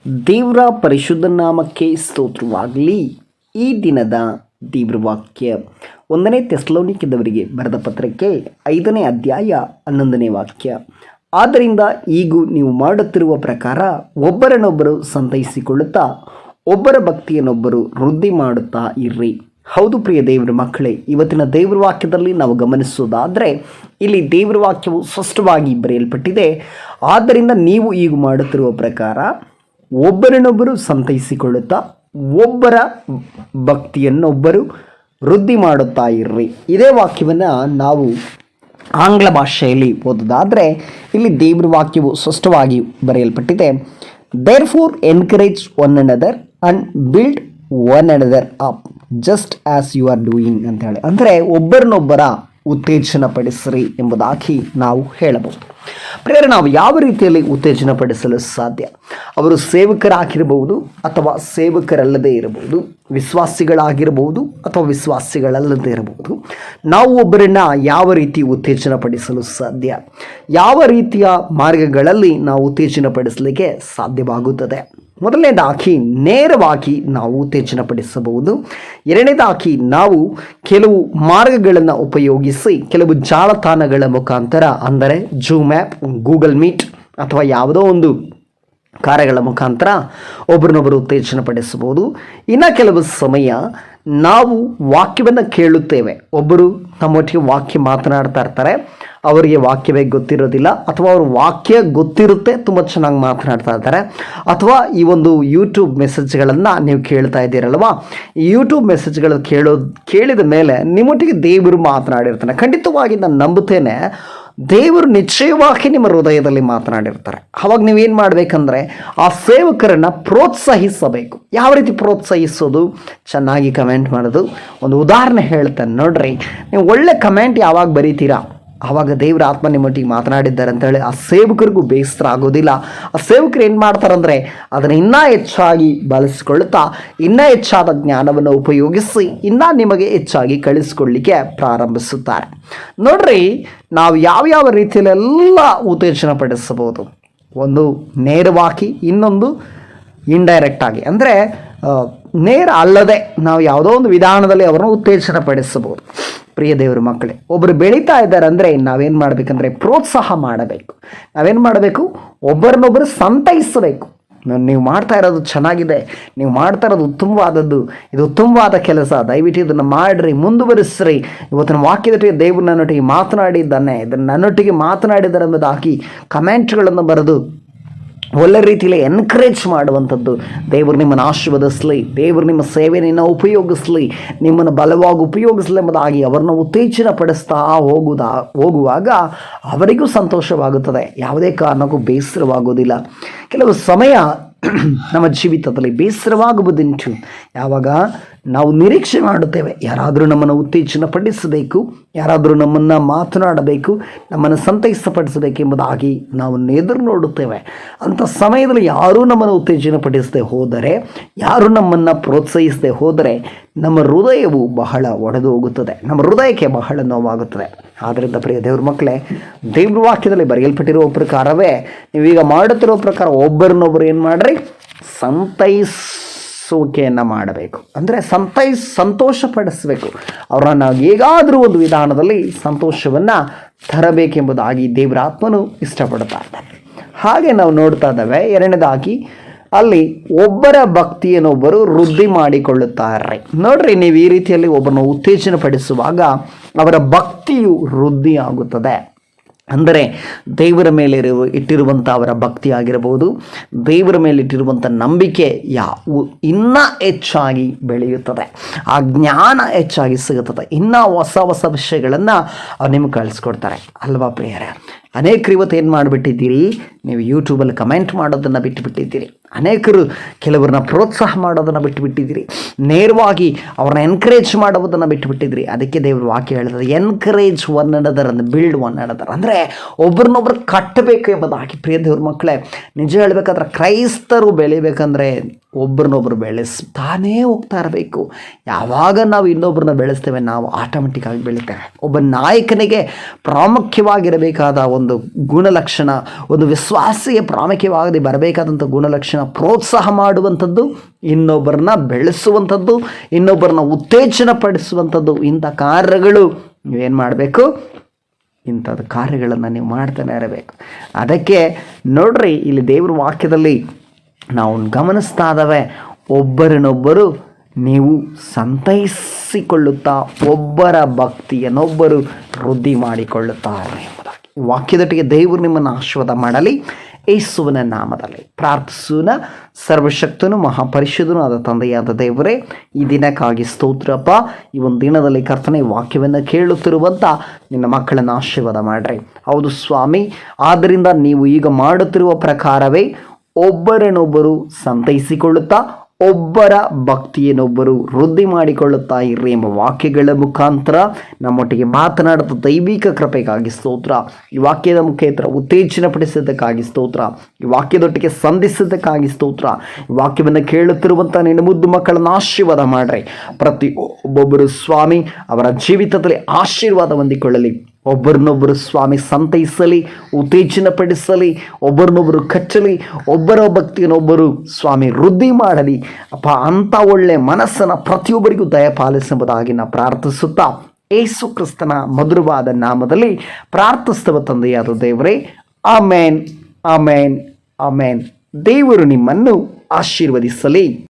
ದೇವರ ಪರಿಶುದ್ಧ ನಾಮಕ್ಕೆ ಸ್ತೋತ್ರವಾಗಲಿ. ಈ ದಿನದ ದೇವರ ವಾಕ್ಯ 1ನೇ ಥೆಸಲೋನಿಕದವರಿಗೆ ಬರೆದ ಪತ್ರಕ್ಕೆ 5ನೇ ಅಧ್ಯಾಯ 11ನೇ ವಾಕ್ಯ. ಆದ್ದರಿಂದ ಈಗ ನೀವು ಮಾಡುತ್ತಿರುವ ಪ್ರಕಾರ ಒಬ್ಬರನ್ನೊಬ್ಬರು ಸಂತೈಸಿಕೊಳ್ಳುತ್ತಾ ಒಬ್ಬರ ಭಕ್ತಿಯನ್ನೊಬ್ಬರು ವೃದ್ಧಿ ಮಾಡುತ್ತಾ ಇರ್ರಿ. ಹೌದು ಪ್ರಿಯ ದೇವರ ಮಕ್ಕಳೇ, ಇವತ್ತಿನ ದೇವರ ವಾಕ್ಯದಲ್ಲಿ ನಾವು ಗಮನಿಸುವುದಾದರೆ ಇಲ್ಲಿ ದೇವರ ವಾಕ್ಯವು ಸ್ಪಷ್ಟವಾಗಿ ಬರೆಯಲ್ಪಟ್ಟಿದೆ. ಆದ್ದರಿಂದ ನೀವು ಈಗ ಮಾಡುತ್ತಿರುವ ಪ್ರಕಾರ ಒಬ್ಬರನ್ನೊಬ್ಬರು ಸಂತೈಸಿಕೊಳ್ಳುತ್ತಾ ಒಬ್ಬರ ಭಕ್ತಿಯನ್ನೊಬ್ಬರು ವೃದ್ಧಿ ಮಾಡುತ್ತಾ ಇರ್ರಿ. ಇದೇ ವಾಕ್ಯವನ್ನು ನಾವು ಆಂಗ್ಲ ಭಾಷೆಯಲ್ಲಿ ಓದೋದಾದರೆ ಇಲ್ಲಿ ದೇವರ ವಾಕ್ಯವು ಸ್ಪಷ್ಟವಾಗಿ ಬರೆಯಲ್ಪಟ್ಟಿದೆ. Therefore encourage one another and build one another up just as you are doing ಅಂತ ಹೇಳಿ, ಅಂದರೆ ಒಬ್ಬರನ್ನೊಬ್ಬರ ಉತ್ತೇಜನ ಪಡಿಸ್ರಿ ಎಂಬುದಾಗಿ ನಾವು ಹೇಳಬಹುದು. ಪ್ರೇರೆ ನಾವು ಯಾವ ರೀತಿಯಲ್ಲಿ ಉತ್ತೇಜನ ಪಡಿಸಲು ಸಾಧ್ಯ? ಅವರು ಸೇವಕರಾಗಿರಬಹುದು ಅಥವಾ ಸೇವಕರಲ್ಲದೇ ಇರಬಹುದು, ವಿಶ್ವಾಸಿಗಳಾಗಿರಬಹುದು ಅಥವಾ ವಿಶ್ವಾಸಿಗಳಲ್ಲದೇ ಇರಬಹುದು. ನಾವು ಒಬ್ಬರನ್ನ ಯಾವ ರೀತಿ ಉತ್ತೇಜನ ಪಡಿಸಲು ಸಾಧ್ಯ? ಯಾವ ರೀತಿಯ ಮಾರ್ಗಗಳಲ್ಲಿ ನಾವು ಉತ್ತೇಜನ ಪಡಿಸಲಿಕ್ಕೆ ಸಾಧ್ಯವಾಗುತ್ತದೆ? ಮೊದಲನೇದಾಗಿ ನೇರವಾಗಿ ನಾವು ಉತ್ತೇಜನ ಪಡಿಸಬಹುದು. ಎರಡನೇದಾಗಿ ನಾವು ಕೆಲವು ಮಾರ್ಗಗಳನ್ನು ಉಪಯೋಗಿಸಿ ಕೆಲವು ಜಾಲತಾಣಗಳ ಮುಖಾಂತರ, ಅಂದರೆ ಜೂಮ್ ಆ್ಯಪ್, ಗೂಗಲ್ ಮೀಟ್ ಅಥವಾ ಯಾವುದೋ ಒಂದು ಕಾರ್ಯಗಳ ಮುಖಾಂತರ ಒಬ್ಬರನ್ನೊಬ್ಬರು ಉತ್ತೇಜನ ಪಡಿಸಬಹುದು. ಇನ್ನು ಕೆಲವು ಸಮಯ ನಾವು ವಾಕ್ಯವನ್ನು ಕೇಳುತ್ತೇವೆ. ಒಬ್ಬರು ನಮ್ಮೊಟ್ಟಿಗೆ ವಾಕ್ಯ ಮಾತನಾಡ್ತಾ ಇರ್ತಾರೆ, ಅವರಿಗೆ ವಾಕ್ಯವೇ ಗೊತ್ತಿರೋದಿಲ್ಲ ಅಥವಾ ಅವ್ರ ವಾಕ್ಯ ಗೊತ್ತಿರುತ್ತೆ, ತುಂಬ ಚೆನ್ನಾಗಿ ಮಾತನಾಡ್ತಾ ಇರ್ತಾರೆ. ಅಥವಾ ಈ ಒಂದು ಯೂಟ್ಯೂಬ್ ಮೆಸೇಜ್ಗಳನ್ನು ನೀವು ಕೇಳ್ತಾ ಇದ್ದೀರಲ್ವ, ಈ ಯೂಟ್ಯೂಬ್ ಮೆಸೇಜ್ಗಳು ಕೇಳಿದ ಮೇಲೆ ನಿಮ್ಮೊಟ್ಟಿಗೆ ದೇವರು ಮಾತನಾಡಿರ್ತಾನೆ. ಖಂಡಿತವಾಗಿ ನಾನು ನಂಬುತ್ತೇನೆ, ದೇವರು ನಿಶ್ಚಯವಾಗಿ ನಿಮ್ಮ ಹೃದಯದಲ್ಲಿ ಮಾತನಾಡಿರ್ತಾರೆ. ಅವಾಗ ನೀವೇನು ಮಾಡಬೇಕಂದ್ರೆ ಆ ಸೇವಕರನ್ನು ಪ್ರೋತ್ಸಾಹಿಸಬೇಕು. ಯಾವ ರೀತಿ ಪ್ರೋತ್ಸಾಹಿಸೋದು? ಚೆನ್ನಾಗಿ ಕಮೆಂಟ್ ಮಾಡೋದು. ಒಂದು ಉದಾಹರಣೆ ಹೇಳ್ತೇನೆ ನೋಡ್ರಿ. ನೀವು ಒಳ್ಳೆ ಕಮೆಂಟ್ ಯಾವಾಗ ಬರೀತೀರಾ ಆವಾಗ ದೇವರ ಆತ್ಮ ನಿಮ್ಮೊಟ್ಟಿಗೆ ಮಾತನಾಡಿದ್ದಾರೆ ಅಂತೇಳಿ ಆ ಸೇವಕರಿಗೂ ಬೇಸರ ಆಗೋದಿಲ್ಲ. ಆ ಸೇವಕರು ಏನು ಮಾಡ್ತಾರಂದರೆ ಅದನ್ನು ಇನ್ನೂ ಹೆಚ್ಚಾಗಿ ಬಳಸಿಕೊಳ್ಳುತ್ತಾ ಇನ್ನೂ ಹೆಚ್ಚಾದ ಜ್ಞಾನವನ್ನು ಉಪಯೋಗಿಸಿ ಇನ್ನೂ ನಿಮಗೆ ಹೆಚ್ಚಾಗಿ ಕಳಿಸ್ಕೊಳ್ಳಿಕ್ಕೆ ಪ್ರಾರಂಭಿಸುತ್ತಾರೆ. ನೋಡ್ರಿ, ನಾವು ಯಾವ್ಯಾವ ರೀತಿಯಲ್ಲೆಲ್ಲ ಉತ್ತೇಜನ ಪಡಿಸಬಹುದು. ಒಂದು ನೇರವಾಗಿ, ಇನ್ನೊಂದು ಇಂಡೈರೆಕ್ಟ್ ಆಗಿ, ಅಂದರೆ ನೇರ ಅಲ್ಲದೆ ನಾವು ಯಾವುದೋ ಒಂದು ವಿಧಾನದಲ್ಲಿ ಅವರನ್ನು ಉತ್ತೇಜನ ಪಡಿಸಬಹುದು. ಪ್ರಿಯ ದೇವರ ಮಕ್ಕಳೇ, ಒಬ್ಬರು ಬೆಳೀತಾ ಇದ್ದಾರೆ ಅಂದರೆ ನಾವೇನು ಮಾಡಬೇಕಂದ್ರೆ ಪ್ರೋತ್ಸಾಹ ಮಾಡಬೇಕು. ನಾವೇನು ಮಾಡಬೇಕು? ಒಬ್ಬರನ್ನೊಬ್ಬರು ಸಂತೈಸಬೇಕು. ನೀವು ಮಾಡ್ತಾ ಇರೋದು ಚೆನ್ನಾಗಿದೆ, ನೀವು ಮಾಡ್ತಾ ಇರೋದು ಉತ್ತಮವಾದದ್ದು, ಇದು ಉತ್ತಮವಾದ ಕೆಲಸ, ದಯವಿಟ್ಟು ಇದನ್ನು ಮಾಡಿರಿ, ಮುಂದುವರಿಸ್ರಿ. ಇವತ್ತಿನ ವಾಕ್ಯದೊಟ್ಟಿಗೆ ದೇವರು ನನ್ನೊಟ್ಟಿಗೆ ಮಾತನಾಡಿದ್ದಾನೆ, ಇದನ್ನು ನನ್ನೊಟ್ಟಿಗೆ ಮಾತನಾಡಿದ್ದಾರೆ ಎಂಬುದಾಗಿ ಕಮೆಂಟ್ಗಳನ್ನು ಬರೆದು ಒಳ್ಳೆ ರೀತಿಯಲ್ಲಿ ಎನ್ಕರೇಜ್ ಮಾಡುವಂಥದ್ದು. ದೇವರು ನಿಮ್ಮನ್ನು ಆಶೀರ್ವದಿಸಲಿ, ದೇವರು ನಿಮ್ಮ ಸೇವೆಯನ್ನು ಉಪಯೋಗಿಸಲಿ, ನಿಮ್ಮನ್ನು ಬಲವಾಗಿ ಉಪಯೋಗಿಸಲಿ ಎಂಬುದಾಗಿ ಅವರನ್ನು ಉತ್ತೇಜನ ಪಡಿಸ್ತಾ ಹೋಗುವಾಗ ಅವರಿಗೂ ಸಂತೋಷವಾಗುತ್ತದೆ. ಯಾವುದೇ ಕಾರಣಕ್ಕೂ ಬೇಸರವಾಗೋದಿಲ್ಲ. ಕೆಲವು ಸಮಯ ನಮ್ಮ ಜೀವಿತದಲ್ಲಿ ಬೇಸರವಾಗುವುದುಂಟು. ಯಾವಾಗ ನಾವು ನಿರೀಕ್ಷೆ ಮಾಡುತ್ತೇವೆ ಯಾರಾದರೂ ನಮ್ಮನ್ನು ಉತ್ತೇಜನ ಪಡಿಸಬೇಕು, ಯಾರಾದರೂ ನಮ್ಮನ್ನು ಮಾತನಾಡಬೇಕು, ನಮ್ಮನ್ನು ಸಂತೈಸಪಡಿಸಬೇಕು ಎಂಬುದಾಗಿ ನಾವು ಎದುರು ನೋಡುತ್ತೇವೆ. ಅಂಥ ಸಮಯದಲ್ಲಿ ಯಾರೂ ನಮ್ಮನ್ನು ಉತ್ತೇಜನ ಪಡಿಸದೆ ಹೋದರೆ, ಯಾರೂ ನಮ್ಮನ್ನು ಪ್ರೋತ್ಸಾಹಿಸದೆ ಹೋದರೆ ನಮ್ಮ ಹೃದಯವು ಬಹಳ ಒಡೆದು ಹೋಗುತ್ತದೆ, ನಮ್ಮ ಹೃದಯಕ್ಕೆ ಬಹಳ ನೋವಾಗುತ್ತದೆ. ಆದ್ದರಿಂದ ಪ್ರಿಯ ದೇವ್ರ ಮಕ್ಕಳೇ, ದೇವ್ರ ವಾಕ್ಯದಲ್ಲಿ ಬರೆಯಲ್ಪಟ್ಟಿರುವ ಪ್ರಕಾರವೇ ನೀವೀಗ ಮಾಡುತ್ತಿರೋ ಪ್ರಕಾರ ಒಬ್ಬರನ್ನೊಬ್ಬರು ಏನು ಮಾಡಿರಿ? ಸಂತೈಸುವಿಕೆಯನ್ನು ಮಾಡಬೇಕು. ಅಂದರೆ ಸಂತೋಷಪಡಿಸಬೇಕು. ಅವರನ್ನು ನಾವು ಹೇಗಾದರೂ ಒಂದು ವಿಧಾನದಲ್ಲಿ ಸಂತೋಷವನ್ನು ತರಬೇಕೆಂಬುದಾಗಿ ದೇವರ ಆತ್ಮನು ಇಷ್ಟಪಡ್ತಾ ಇದ್ದಾರೆ. ಹಾಗೆ ನಾವು ನೋಡ್ತಾ ಇದ್ದೇವೆ. ಎರಡನೇದಾಗಿ ಅಲ್ಲಿ ಒಬ್ಬರ ಭಕ್ತಿಯನ್ನೊಬ್ಬರು ವೃದ್ಧಿ ಮಾಡಿಕೊಳ್ಳುತ್ತಾರೆ. ನೋಡ್ರಿ, ನೀವು ಈ ರೀತಿಯಲ್ಲಿ ಒಬ್ಬರನ್ನು ಉತ್ತೇಜನ ಪಡಿಸುವಾಗ ಅವರ ಭಕ್ತಿಯು ವೃದ್ಧಿ ಆಗುತ್ತದೆ. ಅಂದರೆ ದೇವರ ಮೇಲೆ ಇಟ್ಟಿರುವಂಥ ಅವರ ಭಕ್ತಿ ಆಗಿರಬಹುದು, ದೇವರ ಮೇಲೆ ಇಟ್ಟಿರುವಂಥ ನಂಬಿಕೆ ಇನ್ನೂ ಹೆಚ್ಚಾಗಿ ಬೆಳೆಯುತ್ತದೆ. ಆ ಜ್ಞಾನ ಹೆಚ್ಚಾಗಿ ಸಿಗುತ್ತದೆ. ಇನ್ನೂ ಹೊಸ ಹೊಸ ವಿಷಯಗಳನ್ನು ಅವ್ರು ನಿಮ್ಗೆ ಕಳಿಸ್ಕೊಡ್ತಾರೆ ಅಲ್ವಾ ಪ್ರಿಯರೇ? ಅನೇಕರು ಇವತ್ತು ಏನು ಮಾಡಿಬಿಟ್ಟಿದ್ದೀರಿ? ನೀವು ಯೂಟ್ಯೂಬಲ್ಲಿ ಕಮೆಂಟ್ ಮಾಡೋದನ್ನು ಬಿಟ್ಟುಬಿಟ್ಟಿದ್ದೀರಿ. ಅನೇಕರು ಕೆಲವ್ರನ್ನ ಪ್ರೋತ್ಸಾಹ ಮಾಡೋದನ್ನು ಬಿಟ್ಟುಬಿಟ್ಟಿದ್ದೀರಿ. ನೇರವಾಗಿ ಅವ್ರನ್ನ ಎನ್ಕರೇಜ್ ಮಾಡೋದನ್ನು ಬಿಟ್ಟುಬಿಟ್ಟಿದ್ದೀರಿ. ಅದಕ್ಕೆ ದೇವರು ವಾಕ್ಯ ಹೇಳಿದ್ರೆ encourage one another and build one another, ಅಂದರೆ ಒಬ್ರನ್ನೊಬ್ರು ಕಟ್ಟಬೇಕು ಎಂಬುದಾಗಿ. ಪ್ರಿಯ ದೇವ್ರ ಮಕ್ಕಳೇ, ನಿಜ ಹೇಳಬೇಕಾದ್ರೆ ಕ್ರೈಸ್ತರು ಬೆಳಿಬೇಕಂದ್ರೆ ಒಬ್ರನ್ನೊಬ್ರು ಬೆಳೆಸ್ತಾನೇ ಹೋಗ್ತಾ ಇರಬೇಕು. ಯಾವಾಗ ನಾವು ಇನ್ನೊಬ್ಬರನ್ನ ಬೆಳೆಸ್ತೇವೆ ನಾವು ಆಟೋಮೆಟಿಕ್ಕಾಗಿ ಬೆಳಿತೇವೆ. ಒಬ್ಬ ನಾಯಕನಿಗೆ ಪ್ರಾಮುಖ್ಯವಾಗಿರಬೇಕಾದ ಒಂದು ಗುಣಲಕ್ಷಣ, ಒಂದು ವಿಶ್ವಾಸಿಗೆ ಪ್ರಾಮುಖ್ಯವಾಗದೆ ಬರಬೇಕಾದಂಥ ಗುಣಲಕ್ಷಣ ಇನ್ನೊಬ್ಬರನ್ನ ಪ್ರೋತ್ಸಾಹ ಮಾಡುವಂಥದ್ದು, ಇನ್ನೊಬ್ಬರನ್ನ ಬೆಳೆಸುವಂಥದ್ದು, ಇನ್ನೊಬ್ಬರನ್ನ ಉತ್ತೇಜನ ಪಡಿಸುವಂಥದ್ದು. ಇಂಥ ಕಾರ್ಯಗಳು ನೀವೇನು ಮಾಡಬೇಕು? ಇಂಥದ್ದು ಕಾರ್ಯಗಳನ್ನು ನೀವು ಮಾಡ್ತಾನೆ ಇರಬೇಕು. ಅದಕ್ಕೆ ನೋಡ್ರಿ, ಇಲ್ಲಿ ದೇವ್ರ ವಾಕ್ಯದಲ್ಲಿ ನಾವು ಗಮನಿಸ್ತಾ ಇದ್ದಾವೆ, ಒಬ್ಬರನ್ನೊಬ್ಬರು ನೀವು ಸಂತೈಸಿಕೊಳ್ಳುತ್ತಾ ಒಬ್ಬರ ಭಕ್ತಿಯನ್ನೊಬ್ಬರು ವೃದ್ಧಿ ಮಾಡಿಕೊಳ್ಳುತ್ತಾರೆ ಎಂಬುದಾಗಿ ಈ ವಾಕ್ಯದೊಟ್ಟಿಗೆ ದೇವರು ನಿಮ್ಮನ್ನು ಆಶೀರ್ವಾದ ಮಾಡಲಿ. ಯೇಸುವಿನ ನಾಮದಲ್ಲಿ ಪ್ರಾರ್ಥಿಸೋಣ. ಸರ್ವಶಕ್ತನು ಮಹಾಪರಿಶುದ್ಧನೂ ಆದ ತಂದೆಯಾದ ದೇವರೇ, ಈ ದಿನಕ್ಕಾಗಿ ಸ್ತೋತ್ರಪ್ಪ. ಈ ಒಂದು ದಿನದಲ್ಲಿ ಕರ್ತನೆ ವಾಕ್ಯವನ್ನು ಕೇಳುತ್ತಿರುವಂಥ ನಿನ್ನ ಮಕ್ಕಳನ್ನು ಆಶೀರ್ವಾದ ಮಾಡ್ರಿ. ಹೌದು ಸ್ವಾಮಿ, ಆದ್ದರಿಂದ ನೀವು ಈಗ ಮಾಡುತ್ತಿರುವ ಪ್ರಕಾರವೇ ಒಬ್ಬರನ್ನೊಬ್ಬರು ಸಂತೈಸಿಕೊಳ್ಳುತ್ತಾ ಒಬ್ಬರ ಭಕ್ತಿಯನ್ನೊಬ್ಬರು ವೃದ್ಧಿ ಮಾಡಿಕೊಳ್ಳುತ್ತಾ ಇರ್ರಿ ಎಂಬ ವಾಕ್ಯಗಳ ಮುಖಾಂತರ ನಮ್ಮೊಟ್ಟಿಗೆ ಮಾತನಾಡುತ್ತ ದೈವಿಕ ಕೃಪೆಗಾಗಿ ಸ್ತೋತ್ರ. ಈ ವಾಕ್ಯದ ಮುಖೇತರ ಉತ್ತೇಜನ ಪಡಿಸಿದ್ದಕ್ಕಾಗಿ ಸ್ತೋತ್ರ. ಈ ವಾಕ್ಯದೊಟ್ಟಿಗೆ ಸಂಧಿಸಿದ್ದಕ್ಕಾಗಿ ಸ್ತೋತ್ರ. ಈ ವಾಕ್ಯವನ್ನು ಕೇಳುತ್ತಿರುವಂಥ ನಿನ್ನ ಮುದ್ದು ಮಕ್ಕಳನ್ನು ಆಶೀರ್ವಾದ ಮಾಡ್ರಿ. ಪ್ರತಿ ಒಬ್ಬೊಬ್ಬರು ಸ್ವಾಮಿ ಅವರ ಜೀವಿತದಲ್ಲಿ ಆಶೀರ್ವಾದ ಹೊಂದಿಕೊಳ್ಳಲಿ. ಒಬ್ಬರನ್ನೊಬ್ಬರು ಸ್ವಾಮಿ ಸಂತೈಸಲಿ, ಉತ್ತೇಜನ ಪಡಿಸಲಿ, ಒಬ್ಬರನ್ನೊಬ್ಬರು ಕಚ್ಚಲಿ, ಒಬ್ಬರ ಭಕ್ತಿಯನ್ನೊಬ್ಬರು ಸ್ವಾಮಿ ವೃದ್ಧಿ ಮಾಡಲಿ ಅಪ್ಪ. ಅಂಥ ಒಳ್ಳೆ ಮನಸ್ಸನ್ನು ಪ್ರತಿಯೊಬ್ಬರಿಗೂ ದಯಪಾಲಿಸೆಂಬುದಾಗಿ ನಾ ಪ್ರಾರ್ಥಿಸುತ್ತಾ ಯೇಸು ಕ್ರಿಸ್ತನ ಮಧುರವಾದ ನಾಮದಲ್ಲಿ ಪ್ರಾರ್ಥಿಸ್ತವ ತಂದೆಯಾದ ದೇವರೇ, ಆಮೇನ್, ಆಮೇನ್, ಆಮೇನ್. ದೇವರು ನಿಮ್ಮನ್ನು ಆಶೀರ್ವದಿಸಲಿ.